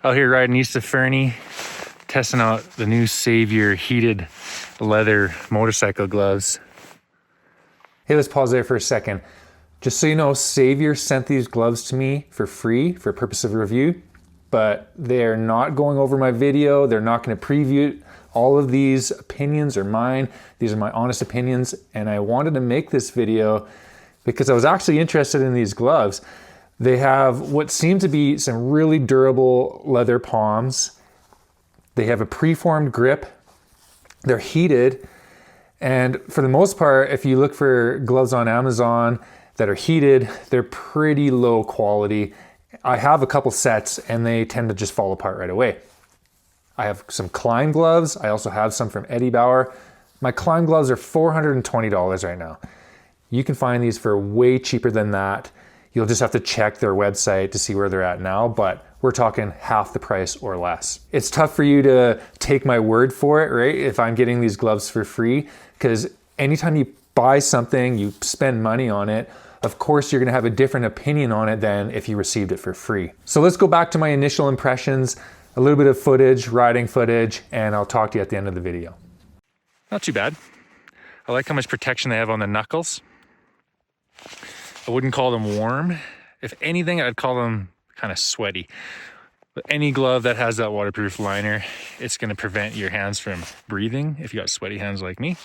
Out here riding east of Fernie, testing out the new Savior heated leather motorcycle gloves. Hey, let's pause there for a second. Just so you know, Savior sent these gloves to me for free for purpose of review, but they're not going over my video. They're not going to preview it. All of these opinions are mine. These are my honest opinions, and I wanted to make this video because I was actually interested in these gloves. They have what seem to be some really durable leather palms. They have a preformed grip. They're heated. And for the most part, if you look for gloves on Amazon that are heated, they're pretty low quality. I have a couple sets and they tend to just fall apart right away. I have some Klim gloves. I also have some from Eddie Bauer. My Klim gloves are $420 right now. You can find these for way cheaper than that. You'll just have to check their website to see where they're at now, but we're talking half the price or less. It's tough for you to take my word for it, right? If I'm getting these gloves for free, because anytime you buy something, you spend money on it, of course you're gonna have a different opinion on it than if you received it for free. So let's go back to my initial impressions, a little bit of footage, riding footage, and I'll talk to you at the end of the video. Not too bad. I like how much protection they have on the knuckles. I wouldn't call them warm. If anything, I'd call them kind of sweaty. But any glove that has that waterproof liner, it's going to prevent your hands from breathing if you got sweaty hands like me.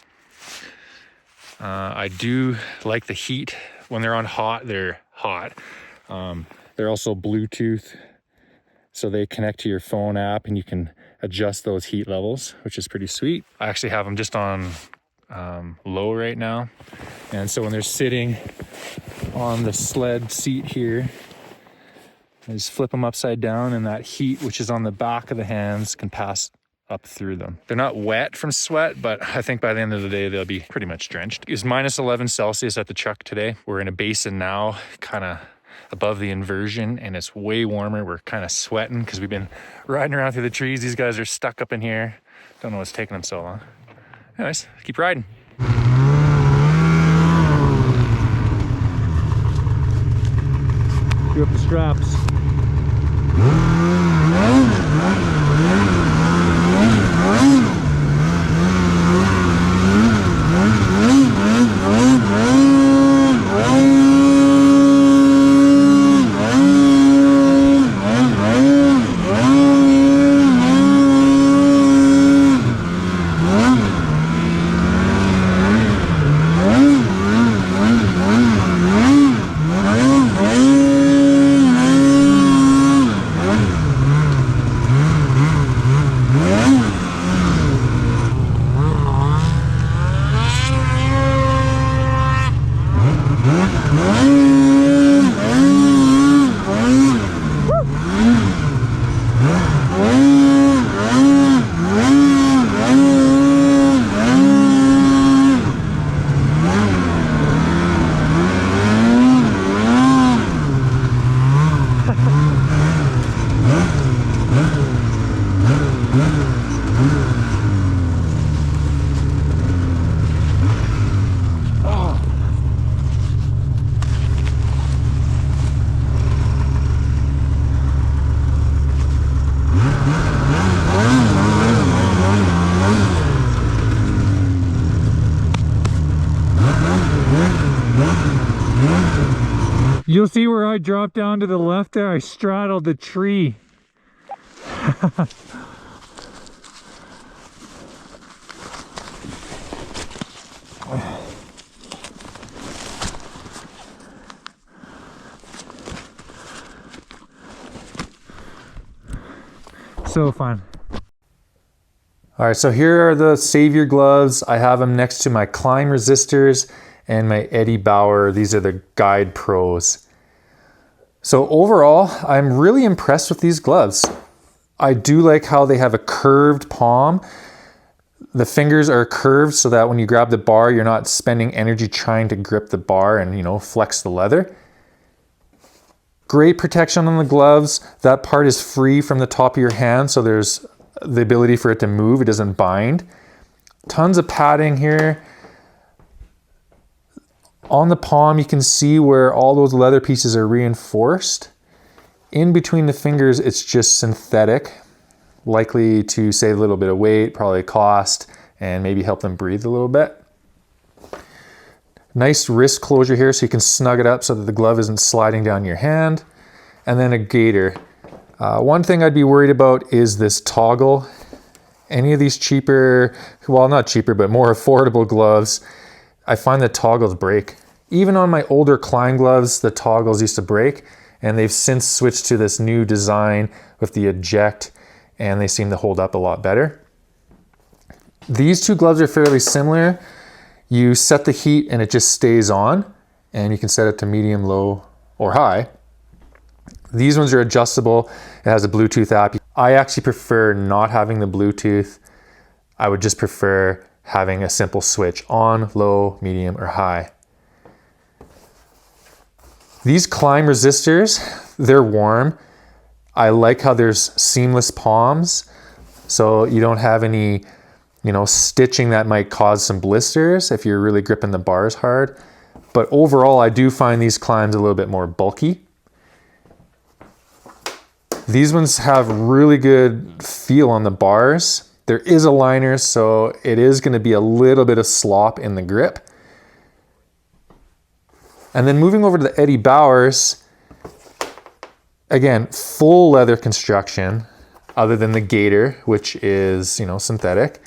I do like the heat. When they're on hot, they're hot. They're also Bluetooth, so they connect to your phone app and you can adjust those heat levels, which is pretty sweet. I actually have them just on low right now. And so when they're sitting on the sled seat here, I just flip them upside down and that heat, which is on the back of the hands, can pass up through them. They're not wet from sweat, but I think by the end of the day, they'll be pretty much drenched. It's minus 11 Celsius at the truck today. We're in a basin now, kind of above the inversion, and it's way warmer. We're kind of sweating because we've been riding around through the trees. These guys are stuck up in here. Don't know what's taking them so long. Anyways, keep riding. Do up the straps. You'll see where I dropped down to the left there, I straddled the tree. So fun. All right, so here are the Savior gloves. I have them next to my Klim Resistors and my Eddie Bauer. These are the Guide Pros. So overall, I'm really impressed with these gloves. I do like how they have a curved palm. The fingers are curved so that when you grab the bar, you're not spending energy trying to grip the bar and, you know, flex the leather. Great protection on the gloves. That part is free from the top of your hand, so there's the ability for it to move. It doesn't bind. Tons of padding here. On the palm, you can see where all those leather pieces are reinforced. In between the fingers, it's just synthetic, likely to save a little bit of weight, probably cost, and maybe help them breathe a little bit. Nice wrist closure here so you can snug it up so that the glove isn't sliding down your hand. And then a gaiter. One thing I'd be worried about is this toggle. Any of these cheaper, well, not cheaper, but more affordable gloves, I find the toggles break. Even on my older Klim gloves, the toggles used to break, and they've since switched to this new design with the eject, and they seem to hold up a lot better. These two gloves are fairly similar. You set the heat and it just stays on, and you can set it to medium, low, or high. These ones are adjustable. It has a Bluetooth app. I actually prefer not having the Bluetooth. I would just prefer having a simple switch on, low, medium, or high. These Klim resistors, they're warm. I like how there's seamless palms, so you don't have any, stitching that might cause some blisters if you're really gripping the bars hard. But overall, I do find these Klims a little bit more bulky. These ones have really good feel on the bars. There is a liner, so it is going to be a little bit of slop in the grip. And then moving over to the Eddie Bauers, again, full leather construction, other than the gaiter, which is, synthetic.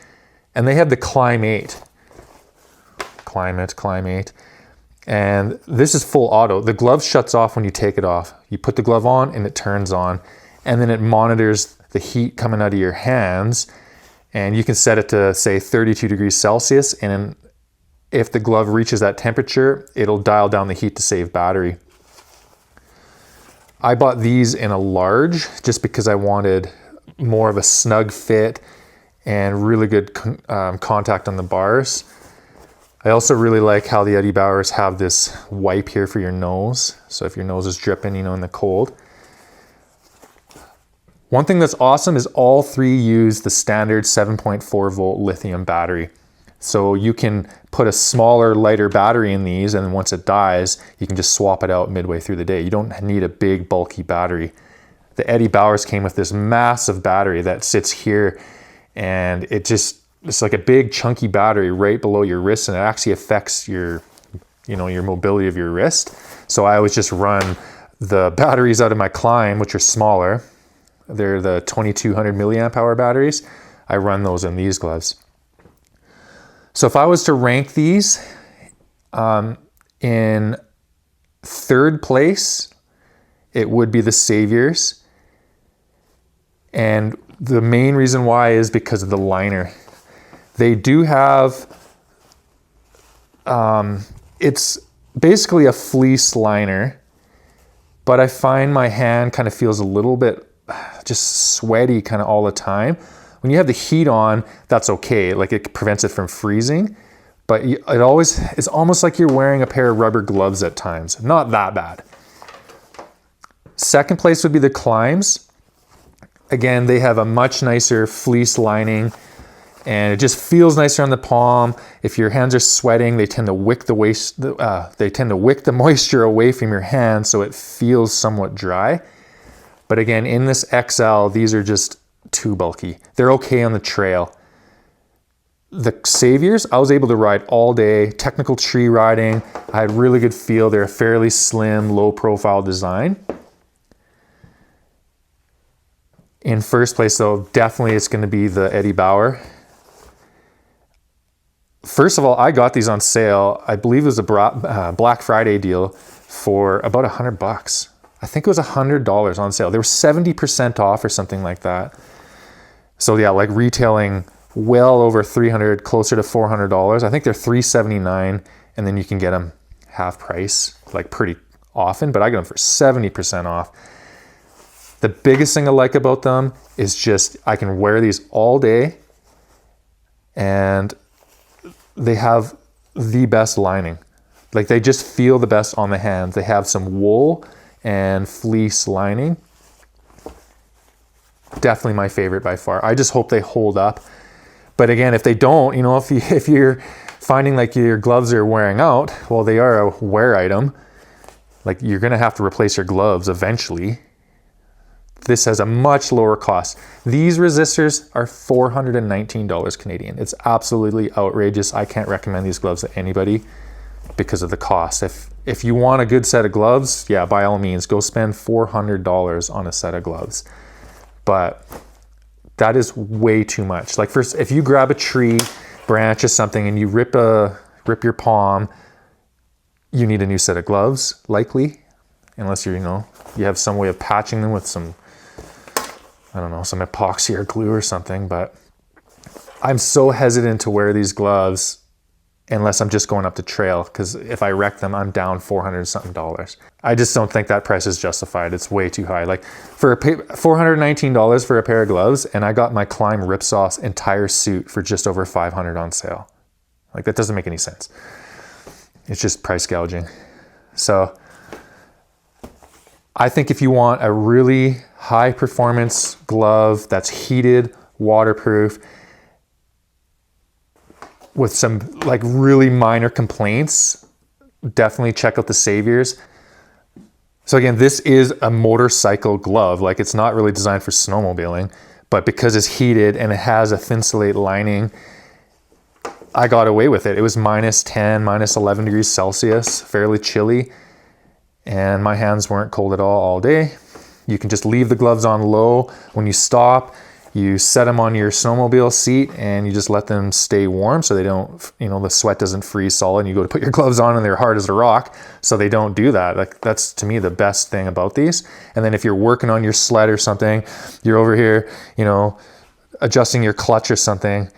And they have the Klim 8. Klim 8. And this is full auto. The glove shuts off when you take it off. You put the glove on and it turns on. And then it monitors the heat coming out of your hands. And you can set it to, say, 32 degrees Celsius. And if the glove reaches that temperature, it'll dial down the heat to save battery. I bought these in a large just because I wanted more of a snug fit and really good contact on the bars. I also really like how the Eddie Bauers have this wipe here for your nose. So if your nose is dripping, in the cold. One thing that's awesome is all three use the standard 7.4 volt lithium battery. So you can put a smaller, lighter battery in these, and once it dies, you can just swap it out midway through the day. You don't need a big, bulky battery. The Eddie Bauers came with this massive battery that sits here, and it's like a big, chunky battery right below your wrist, and it actually affects your mobility of your wrist. So I always just run the batteries out of my Klim, which are smaller. They're the 2200 milliamp hour batteries. I run those in these gloves. So if I was to rank these in third place, it would be the Saviors. And the main reason why is because of the liner. They do have, it's basically a fleece liner, but I find my hand kind of feels a little bit just sweaty kind of all the time. When you have the heat on, that's okay. Like, it prevents it from freezing, but it's almost like you're wearing a pair of rubber gloves at times. Not that bad. Second place would be the Klims. Again, they have a much nicer fleece lining, and it just feels nicer on the palm. If your hands are sweating, they tend to wick the moisture away from your hand, so it feels somewhat dry. But again, in this XL, these are just too bulky. They're okay on the trail. The Saviors, I was able to ride all day, technical tree riding. I had really good feel. They're a fairly slim, low profile design. In first place though, definitely it's gonna be the Eddie Bauer. First of all, I got these on sale. I believe it was a Black Friday deal for about $100. I think it was $100 on sale. They were 70% off or something like that. So yeah, like retailing well over $300, closer to $400. I think they're $379, and then you can get them half price, like pretty often, but I got them for 70% off. The biggest thing I like about them is just I can wear these all day, and they have the best lining. Like, they just feel the best on the hands. They have some wool and fleece lining. Definitely my favorite by far. I just hope they hold up. But again, if they don't, if you're finding like your gloves are wearing out, well, they are a wear item. Like, you're gonna have to replace your gloves eventually. This has a much lower cost. These resistors are $419 Canadian. It's absolutely outrageous. I can't recommend these gloves to anybody because of the cost. If you want a good set of gloves, yeah, by all means, go spend $400 on a set of gloves. But that is way too much. Like first, if you grab a tree, branch or something, and you rip your palm, you need a new set of gloves, likely, unless you're, you have some way of patching them with some, I don't know, some epoxy or glue or something. But I'm so hesitant to wear these gloves unless I'm just going up the trail, because if I wreck them, I'm down $400 something. I just don't think that price is justified. It's way too high. Like for $419 for a pair of gloves, and I got my Klim Ripsaw entire suit for just over $500 on sale. Like that doesn't make any sense. It's just price gouging. So I think if you want a really high performance glove that's heated, waterproof, with some like really minor complaints, definitely check out the Saviors. So again, this is a motorcycle glove. Like it's not really designed for snowmobiling, but because it's heated and it has a Thinsulate lining, I got away with it. It was -10, -11 degrees Celsius, fairly chilly, and my hands weren't cold at all day. You can just leave the gloves on low. When you stop, you set them on your snowmobile seat and you just let them stay warm so they don't, the sweat doesn't freeze solid, and you go to put your gloves on and they're hard as a rock, so they don't do that. Like that's to me the best thing about these. And then if you're working on your sled or something, you're over here, adjusting your clutch or something,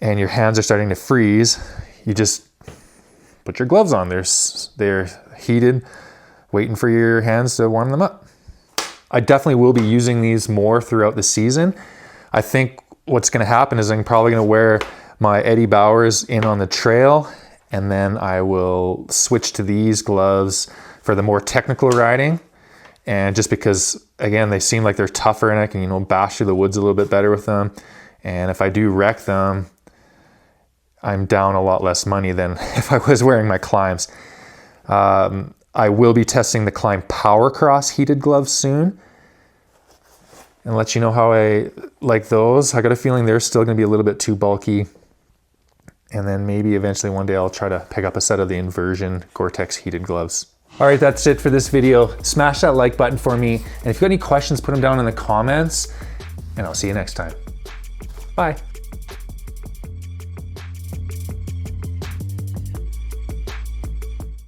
and your hands are starting to freeze, you just put your gloves on. They're heated, waiting for your hands to warm them up. I definitely will be using these more throughout the season. I think what's going to happen is I'm probably going to wear my Eddie Bauers in on the trail, and then I will switch to these gloves for the more technical riding. And just because, again, they seem like they're tougher and I can, bash through the woods a little bit better with them. And if I do wreck them, I'm down a lot less money than if I was wearing my Klims. I will be testing the Klim Power Cross heated gloves soon, and let you know how I like those. I got a feeling they're still gonna be a little bit too bulky. And then maybe eventually one day I'll try to pick up a set of the Inversion Gore-Tex heated gloves. All right, that's it for this video. Smash that like button for me. And if you got any questions, put them down in the comments, and I'll see you next time. Bye.